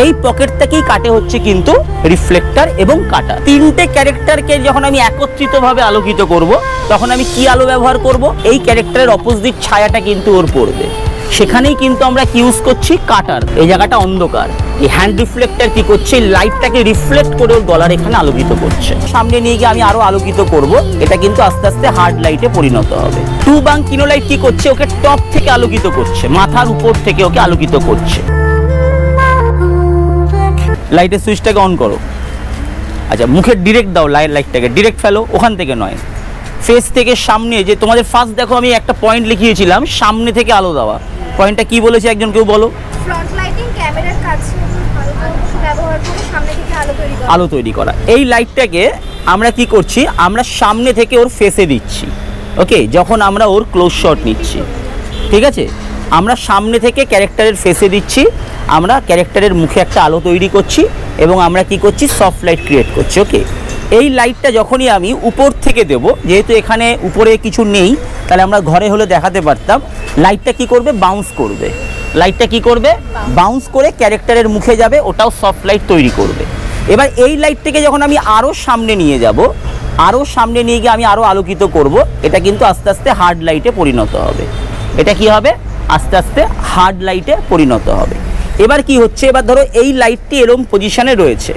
এই পকেটটাকেই কাটে হচ্ছে কিন্তু রিফ্লেক্টর এবং কাটা। তিনটে ক্যারেক্টারকে যখন আমি একত্রিতভাবে আলোকিত করব তখন আমি কি আলো ব্যবহার করব? এই ক্যারেক্টারের অপোজিট ছায়াটা কিন্তু ওর পড়বে, সেখানেই কিন্তু আমরা কি ইউজ করছি? কাটার। এই জায়গাটা অন্ধকার, এই হ্যান্ড রিফ্লেক্টর কি করছে? লাইটটাকে রিফ্লেক্ট করে ওর গলার এখানে আলোকিত করছে। সামনে নিয়ে গিয়ে আমি আরো আলোকিত করব, এটা কিন্তু আস্তে আস্তে হার্ড লাইটে পরিণত হবে। টু বাং কিনোলাইট কি করছে? ওকে টপ থেকে আলোকিত করছে, মাথার উপর থেকে ওকে আলোকিত করছে। লাইটের সুইচটাকে অন করো। আচ্ছা, মুখে ডিরেক্ট দাও, লাইটটাকে ডিরেক্ট ফেলো, ওখান থেকে নয়, ফেস থেকে সামনে। যে তোমাদের ফার্স্ট দেখো আমি একটা পয়েন্ট লিখিয়েছিলাম, সামনে থেকে আলো দেওয়া। পয়েন্টটা কি বলেছে একজন কেউ বলো? ফ্রন্ট লাইটিং ক্যামেরার কাছে ব্যবহার করে সামনে থেকে আলো তৈরি করা। এই লাইটটাকে আমরা কি করছি? আমরা সামনে থেকে ওর ফেসে দিচ্ছি। ওকে, যখন আমরা ওর ক্লোজ শট নিচ্ছি, ঠিক আছে, আমরা সামনে থেকে ক্যারেক্টারের ফেসে দিচ্ছি, আমরা ক্যারেক্টারের মুখে একটা আলো তৈরি করছি এবং আমরা কি করছি? সফট লাইট ক্রিয়েট করছি। ওকে, এই লাইটটা যখনই আমি উপর থেকে দেব, যেহেতু এখানে উপরে কিছু নেই, তাহলে আমরা ঘরে হলে দেখাতে পারতাম, লাইটটা কি করবে? বাউন্স করবে। লাইটটা কি করবে? বাউন্স করে ক্যারেক্টারের মুখে যাবে, ওটাও সফট লাইট তৈরি করবে। এবার এই লাইটটাকে যখন আমি আরও সামনে নিয়ে যাব, আরও সামনে নিয়ে গিয়ে আমি আরও আলোকিত করব, এটা কিন্তু আস্তে আস্তে হার্ড লাইটে পরিণত হবে। এটা কি হবে? আস্তে আস্তে হার্ড লাইটে পরিণত হবে। এবার কি হচ্ছে? এবার ধরো এই লাইটটি এরকম পজিশনে রয়েছে,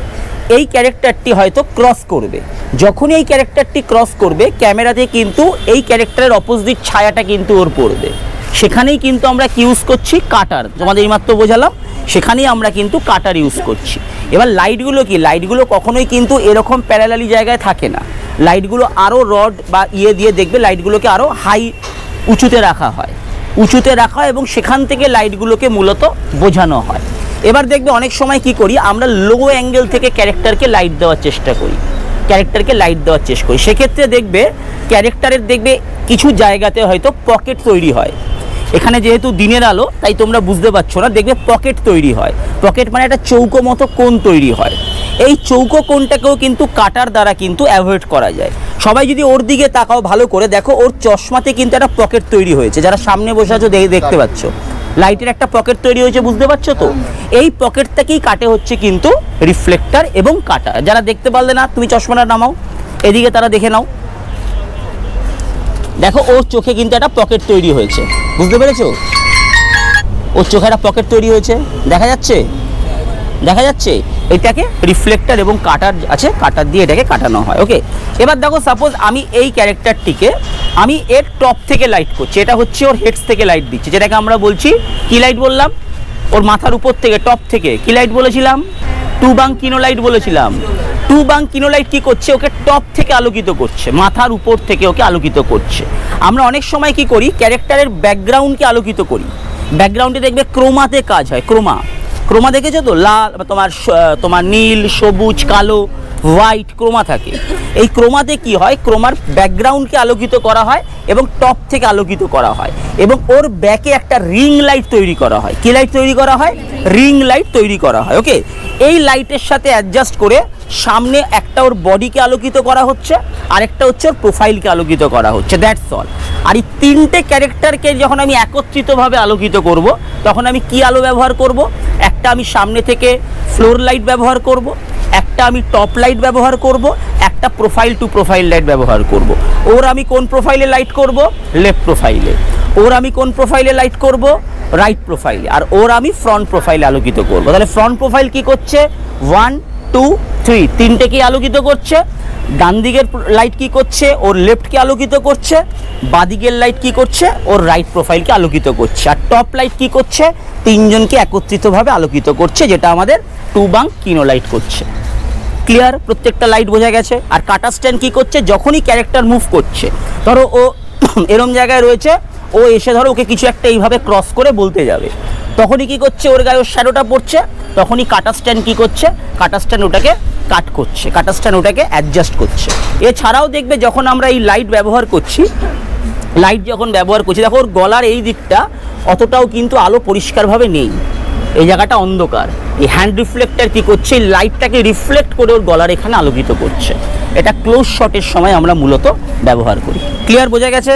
এই ক্যারেক্টারটি হয়তো ক্রস করবে। যখনই এই ক্যারেক্টারটি ক্রস করবে, ক্যামেরাতে কিন্তু এই ক্যারেক্টারের অপোজিট ছায়াটা কিন্তু ওর পড়বে, সেখানেই কিন্তু আমরা কি ইউজ করছি? কাটার। তোমাদের এইমাত্র বোঝালাম, সেখানেই আমরা কিন্তু কাটার ইউজ করছি। এবার লাইটগুলো কি? লাইটগুলো কখনোই কিন্তু এরকম প্যারালালি জায়গায় থাকে না। লাইটগুলো আরও রড বা দিয়ে দেখবে লাইটগুলোকে আরও হাই উঁচুতে রাখা হয়, উঁচুতে রাখা হয় এবং সেখান থেকে লাইটগুলোকে মূলত বোঝানো হয়। এবার দেখবে অনেক সময় কি করি আমরা? লো অ্যাঙ্গেল থেকে ক্যারেক্টারকে লাইট দেওয়ার চেষ্টা করি, সেক্ষেত্রে দেখবে ক্যারেক্টারের দেখবে কিছু জায়গাতে হয়তো পকেট তৈরি হয়। এখানে যেহেতু দিনের আলো তাই তোমরা বুঝতে পারছো না, দেখবে পকেট তৈরি হয়। পকেট মানে একটা চৌকো মতো কোণ তৈরি হয়। এই চৌকো কোণটাকেও কিন্তু কাটার দ্বারা কিন্তু অ্যাভয়েড করা যায়। সবাই যদি ওর দিকে তাকাও ভালো করে, দেখো ওর চশমাতে কিন্তু একটা পকেট তৈরি হয়েছে। যারা সামনে বসে আছো দেখতে পাচ্ছ, লাইটের একটা পকেট তৈরি হয়েছে, বুঝতে পারছো তো? এই পকেটটাকেই কাটে হচ্ছে কিন্তু রিফ্লেক্টর এবং কাটা। যারা দেখতে পারলে না, তুমি চশমাটা নামাও, এদিকে তারা দেখে নাও। দেখো ওর চোখে কিন্তু একটা পকেট তৈরি হয়েছে, বুঝতে পেরেছো? ওর চোখে একটা পকেট তৈরি হয়েছে, দেখা যাচ্ছে? এটাকে রিফ্লেক্টর এবং কাটার আছে, কাটার দিয়ে এটাকে কাটানো হয়। ওকে, এবার দেখো সাপোজ আমি এই ক্যারেক্টারটিকে আমি এর টপ থেকে লাইট করছি, এটা হচ্ছে ওর হেডস থেকে লাইট দিচ্ছি, যেটাকে আমরা বলছি কি লাইট বললাম? ওর মাথার উপর থেকে, টপ থেকে কি লাইট বলেছিলাম? টু বাং কিনোলাইট বলেছিলাম। টু বাং কিনোলাইট কি করছে? ওকে টপ থেকে আলোকিত করছে, মাথার উপর থেকে ওকে আলোকিত করছে। আমরা অনেক সময় কি করি? ক্যারেক্টারের ব্যাকগ্রাউন্ডকে আলোকিত করি। ব্যাকগ্রাউন্ডে দেখবে ক্রোমাতে কাজ হয়। ক্রোমা দেখেছো তো? লাল, তোমার নীল, সবুজ, কালো, হোয়াইট ক্রোমা থাকে। এই ক্রোমাতে কি হয়? ক্রোমার ব্যাকগ্রাউন্ডকে আলোকিত করা হয় এবং টপ থেকে আলোকিত করা হয় এবং ওর ব্যাকে একটা রিং লাইট তৈরি করা হয়। কি লাইট তৈরি করা হয়? রিং লাইট তৈরি করা হয়। ওকে, এই লাইটের সাথে অ্যাডজাস্ট করে সামনে একটা ওর বডিকে আলোকিত করা হচ্ছে, আরেকটা হচ্ছে ওর প্রোফাইলকে আলোকিত করা হচ্ছে, দ্যাটস অল। আর এই তিনটে ক্যারেক্টারকে যখন আমি একত্রিতভাবে আলোকিত করব, তখন আমি কি আলো ব্যবহার করব? একটা আমি সামনে থেকে ফ্লোর লাইট ব্যবহার করব, একটা আমি টপ লাইট ব্যবহার করব, একটা প্রোফাইল টু প্রোফাইল লাইট ব্যবহার করব। ওর আমি কোন প্রোফাইলে লাইট করব? লেফট প্রোফাইলে। ওর আমি কোন প্রোফাইলে লাইট করব? রাইট প্রোফাইলে। আর ওর আমি ফ্রন্ট প্রোফাইলে আলোকিত করব। তাহলে ফ্রন্ট প্রোফাইল কি করছে? 1 2 3 তিনটেকে আলোকিত করছে। ডান দিকের লাইট কি করছে? ওর লেফটকে আলোকিত করছে। বাদিকের লাইট কি করছে? ওর রাইট প্রোফাইলকে আলোকিত করছে। আর টপ লাইট কি করছে? তিনজনকে একত্রিতভাবে আলোকিত করছে, যেটা আমাদের টু বাং কিনোলাইট করছে। ক্লিয়ার? প্রত্যেকটা লাইট বোঝা গেছে। আর কাটা স্ট্যান্ড কি করছে? যখনই ক্যারেক্টার মুভ করছে, ধরো ও এরম জায়গায় রয়েছে, ও এসে ধরো ওকে কিছু একটা এইভাবে ক্রস করে বলতে যাবে, তখনই কি করছে? ওর গায়ে ওর শ্যাডোটা পড়ছে, তখনই কাটা স্ট্যান্ড কি করছে? কাটা স্ট্যান্ড ওটাকে কাট করছে, কাটা স্ট্যান্ড ওটাকে অ্যাডজাস্ট করছে। এছাড়াও দেখবে যখন আমরা এই লাইট ব্যবহার করছি, দেখো ওর গলার এই দিকটা অতটাও কিন্তু আলো পরিষ্কারভাবে নেই, এই জায়গাটা অন্ধকার। এই হ্যান্ড রিফ্লেক্টর কি করছে? এই লাইটটাকে রিফ্লেক্ট করে ওর গলার এখানে আলোকিত করছে। এটা ক্লোজ শটের সময় আমরা মূলত ব্যবহার করি। ক্লিয়ার? বোঝা গেছে?